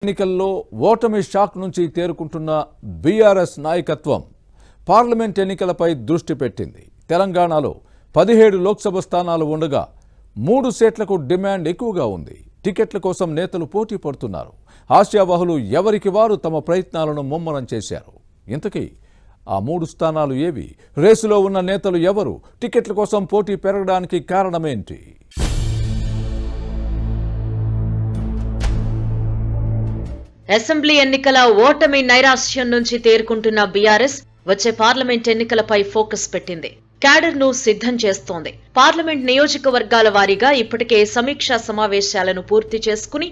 ఎన్నికల్లో ఓటమి షాక్ నుంచి తేరుకుంటున్న బీఆర్ఎస్ నాయకత్వం పార్లమెంట్ ఎన్నికలపై దృష్టి పెట్టింది. తెలంగాణలో 17 లోక్సభ స్థానాలు ఉండగా 3 సీట్లకు డిమాండ్ ఎక్కువగా ఉంది. టికెట్ల కోసం నేతలు పోటీ పడుతున్నారు. ఆశావహులు ఎవరికి వారు తమ ప్రయత్నాలను ముమ్మరం చేశారు. ఇంతకీ ఆ 3 స్థానాలు ఏవి? రేసులో ఉన్న నేతలు ఎవరు? టికెట్ల కోసం పోటీ పెరగడానికి కారణమేంటి? అసెంబ్లీ ఎన్నికల ఓటమి నైరాశ్యం నుంచి తేరుకుంటున్న బీఆర్ఎస్ వచ్చే పార్లమెంట్ ఎన్నికలపై ఫోకస్ పెట్టింది. క్యాడర్ ను సిద్ధం చేస్తోంది. పార్లమెంట్ నియోజకవర్గాల వారీగా ఇప్పటికే సమీక్షా సమావేశాలను పూర్తి చేసుకుని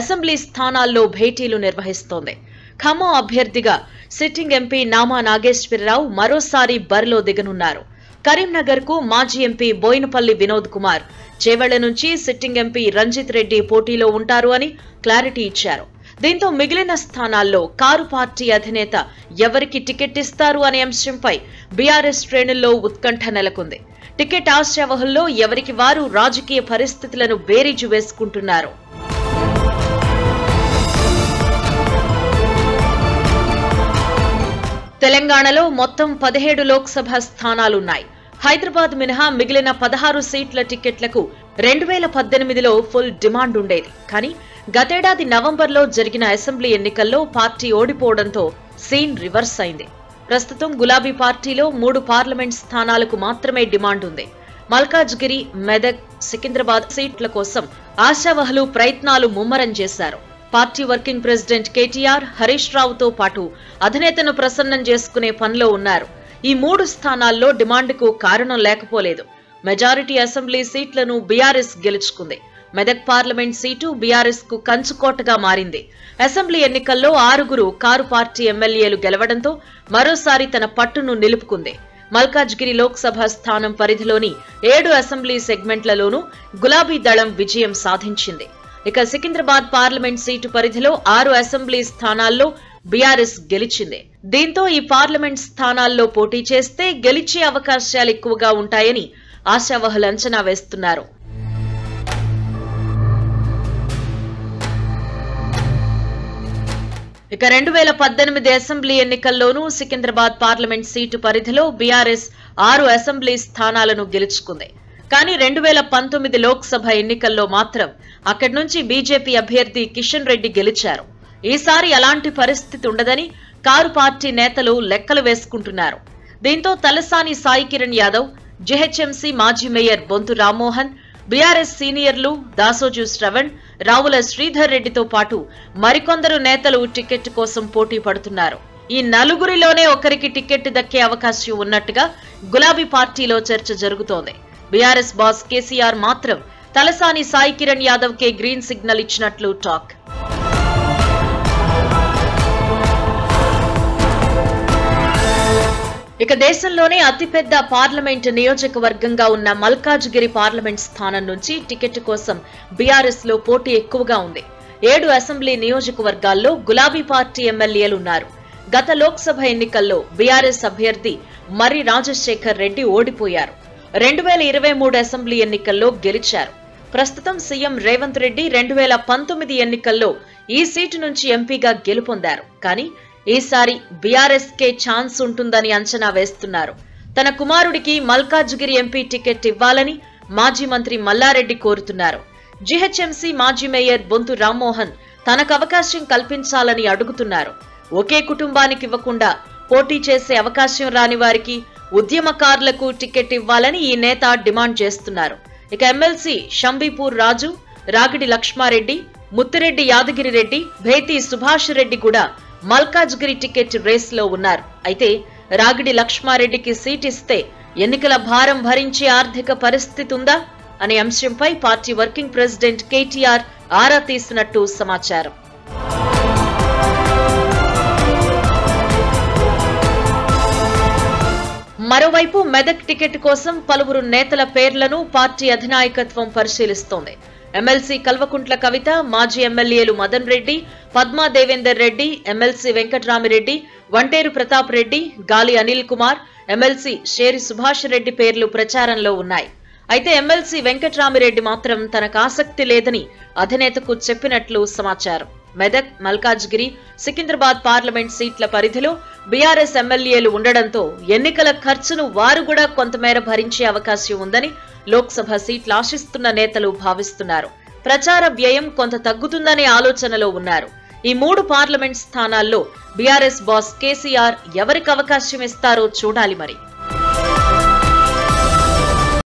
అసెంబ్లీ స్థానాల్లో భేటీలు నిర్వహిస్తోంది. ఖమ్మం అభ్యర్థిగా సిట్టింగ్ ఎంపీ నామా నాగేశ్వరరావు మరోసారి బరిలో దిగనున్నారు. కరీంనగర్ కు మాజీ ఎంపీ బోయినపల్లి వినోద్ కుమార్, చేవెళ్ల నుంచి సిట్టింగ్ ఎంపీ రంజిత్ రెడ్డి పోటీలో ఉంటారు అని క్లారిటీ ఇచ్చారు. దీంతో మిగిలిన స్థానాల్లో కారు పార్టీ అధినేత ఎవరికి టికెట్ ఇస్తారు అనే అంశంపై బీఆర్ఎస్ శ్రేణుల్లో ఉత్కంఠ నెలకొంది. టికెట్ ఆశావహుల్లో ఎవరికి వారు రాజకీయ పరిస్థితులను బేరీజు వేసుకుంటున్నారు. తెలంగాణలో మొత్తం 17 లోక్సభ స్థానాలున్నాయి. హైదరాబాద్ మినహా మిగిలిన 16 సీట్ల టికెట్లకు 2018లో ఫుల్ డిమాండ్ ఉండేది. కానీ గతేడాది నవంబర్లో జరిగిన అసెంబ్లీ ఎన్నికల్లో పార్టీ ఓడిపోవడంతో సీన్ రివర్స్ అయింది. ప్రస్తుతం గులాబీ పార్టీలో 3 పార్లమెంట్ స్థానాలకు మాత్రమే డిమాండ్ ఉంది. మల్కాజ్గిరి, మెదక్, సికింద్రాబాద్ సీట్ల కోసం ఆశావహులు ప్రయత్నాలు ముమ్మరం చేశారు. Party working president KTR, Harish రావుతో పాటు అధినేతను ప్రసన్నం చేసుకునే పనిలో ఉన్నారు. ఈ 3 స్థానాల్లో డిమాండ్కు కారణం లేకపోలేదు. మెజారిటీ అసెంబ్లీ సీట్లను బీఆర్ఎస్ గెలుచుకుంది. మెదక్ పార్లమెంట్ సీటు బీఆర్ఎస్ కు కంచుకోటగా మారింది. అసెంబ్లీ ఎన్నికల్లో 6 కారు పార్టీ ఎమ్మెల్యేలు గెలవడంతో మరోసారి తన పట్టును నిలుపుకుంది. మల్కాజ్గిరి లోక్సభ స్థానం పరిధిలోని 7 అసెంబ్లీ సెగ్మెంట్లలోనూ గులాబీ దళం విజయం సాధించింది. ఇక సికింద్రాబాద్ పార్లమెంట్ సీటు పరిధిలో 6 అసెంబ్లీ స్థానాల్లో బీఆర్ఎస్ గెలిచింది. దీంతో ఈ పార్లమెంట్ స్థానాల్లో పోటీ చేస్తే గెలిచే అవకాశాలు ఎక్కువగా ఉంటాయని ఆశావహులు అంచనా వేస్తున్నారు. ఇక 2018 అసెంబ్లీ ఎన్నికల్లోనూ సికింద్రాబాద్ పార్లమెంట్ సీటు పరిధిలో బీఆర్ఎస్ 6 అసెంబ్లీ స్థానాలను గెలుచుకుంది. కానీ 2019 లోక్సభ ఎన్నికల్లో మాత్రం అక్కడి నుంచి బీజేపీ అభ్యర్థి కిషన్ రెడ్డి గెలిచారు. ఈసారి అలాంటి పరిస్థితి ఉండదని కారు పార్టీ నేతలు లెక్కలు వేసుకుంటున్నారు. దీంతో తలసాని సాయి కిరణ్ యాదవ్, జీహెచ్ఎంసీ మాజీ మేయర్ బొంతు రామ్మోహన్, బీఆర్ఎస్ సీనియర్లు దాసోజు శ్రవణ్, రావుల శ్రీధర్ రెడ్డితో పాటు మరికొందరు నేతలు టికెట్ కోసం పోటీ పడుతున్నారు. ఈ 4 ఒకరికి టికెట్ దక్కే అవకాశం ఉన్నట్టుగా గులాబీ పార్టీలో చర్చ జరుగుతోంది. బీఆర్ఎస్ బాస్ కేసీఆర్ మాత్రం తలసాని సాయి కిరణ్ యాదవ్ కే గ్రీన్ సిగ్నల్ ఇచ్చినట్లు టాక్. ఇక దేశంలోనే అతిపెద్ద పార్లమెంట్ నియోజకవర్గంగా ఉన్న మల్కాజ్గిరి పార్లమెంట్ స్థానం నుంచి టికెట్ కోసం బీఆర్ఎస్ లో పోటీ ఎక్కువగా ఉంది. 7 అసెంబ్లీ నియోజకవర్గాల్లో గులాబీ పార్టీ ఎమ్మెల్యేలున్నారు. గత లోక్సభ ఎన్నికల్లో బీఆర్ఎస్ అభ్యర్థి మర్రి రాజశేఖర్ రెడ్డి ఓడిపోయారు. 2023 అసెంబ్లీ ఎన్నికల్లో గెలిచారు. ప్రస్తుతం సీఎం రేవంత్ రెడ్డి 2019 ఎన్నికల్లో ఈ సీటు నుంచి ఎంపీగా గెలుపొందారు. కానీ ఈసారి బీఆర్ఎస్ కే ఛాన్స్ ఉంటుందని అంచనా వేస్తున్నారు. తన కుమారుడికి మల్కాజ్గిరి ఎంపీ టికెట్ ఇవ్వాలని మాజీ మంత్రి మల్లారెడ్డి కోరుతున్నారు. జీహెచ్ఎంసీ మాజీ మేయర్ బొంతు రామ్మోహన్ తనకు అవకాశం కల్పించాలని అడుగుతున్నారు. ఒకే కుటుంబానికి ఇవ్వకుండా పోటీ చేసే అవకాశం రాని వారికి, ఉద్యమకారులకు టికెట్ ఇవ్వాలని ఈ నేత డిమాండ్ చేస్తున్నారు. ఇక ఎమ్మెల్సీ షంబీపూర్ రాజు, రాగిడి లక్ష్మారెడ్డి, ముత్తిరెడ్డి యాదగిరి రెడ్డి, భేతి సుభాష్ రెడ్డి కూడా మల్కాజ్గిరి టికెట్ రేస్ లో ఉన్నారు. అయితే రాగిడి లక్ష్మారెడ్డికి సీట్ ఇస్తే ఎన్నికల భారం భరించే ఆర్థిక పరిస్థితి ఉందా అనే అంశంపై పార్టీ వర్కింగ్ ప్రెసిడెంట్ కేటీఆర్ ఆరా తీసినట్టు సమాచారం. మరోవైపు మెదక్ టికెట్ కోసం పలువురు నేతల పేర్లను పార్టీ అధినాయకత్వం పరిశీలిస్తోంది. ఎమ్మెల్సీ కల్వకుంట్ల కవిత, మాజీ ఎమ్మెల్యేలు మదన్ రెడ్డి, పద్మా దేవేందర్ రెడ్డి, ఎమ్మెల్సీ వెంకట్రామిరెడ్డి, వంటేరు ప్రతాప్ రెడ్డి, గాలి అనిల్ కుమార్, ఎమ్మెల్సీ షేరి సుభాష్ రెడ్డి పేర్లు ప్రచారంలో ఉన్నాయి. అయితే ఎమ్మెల్సీ వెంకట్రామిరెడ్డి మాత్రం తనకు ఆసక్తి లేదని అధినేతకు చెప్పినట్లు సమాచారం. మెదక్, మల్కాజ్గిరి, సికింద్రాబాద్ పార్లమెంట్ సీట్ల పరిధిలో బీఆర్ఎస్ ఎమ్మెల్యేలు ఉండడంతో ఎన్నికల ఖర్చును వారు కూడా కొంతమేర భరించే అవకాశం ఉందని లోక్సభ సీట్లు ఆశిస్తున్న నేతలు భావిస్తున్నారు. ప్రచార వ్యయం కొంత తగ్గుతుందనే ఆలోచనలో ఉన్నారు. ఈ 3 పార్లమెంట్ స్థానాల్లో బీఆర్ఎస్ బాస్ కేసీఆర్ ఎవరికి అవకాశం ఇస్తారో చూడాలి మరి.